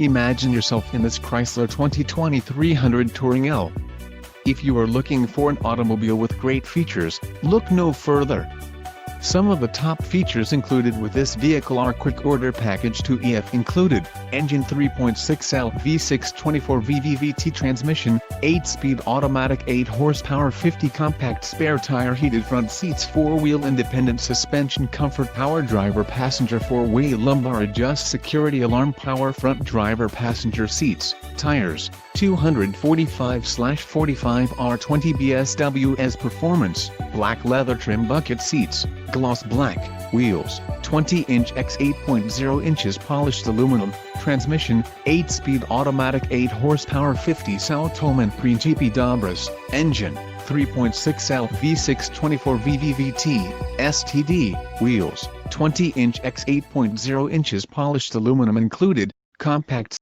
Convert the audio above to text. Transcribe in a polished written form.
Imagine yourself in this Chrysler 2020 300 Touring L. If you are looking for an automobile with great features, look no further. Some of the top features included with this vehicle are quick order package 2EF included, engine 3.6L V6 24 VVVT transmission, 8-speed automatic 8 horsepower 50 compact spare tire heated front seats 4-wheel independent suspension comfort power driver passenger 4-way lumbar adjust security alarm power front driver passenger seats, tires, 245/45 R20 BSWS performance, black leather trim bucket seats, gloss black, wheels, 20-inch x 8.0 inches polished aluminum, transmission, 8-speed automatic 8 horsepower 50 Saltoman Principi Dobras, engine, 3.6L V6 24 VVVT, STD, wheels, 20-inch x 8.0 inches polished aluminum included, compact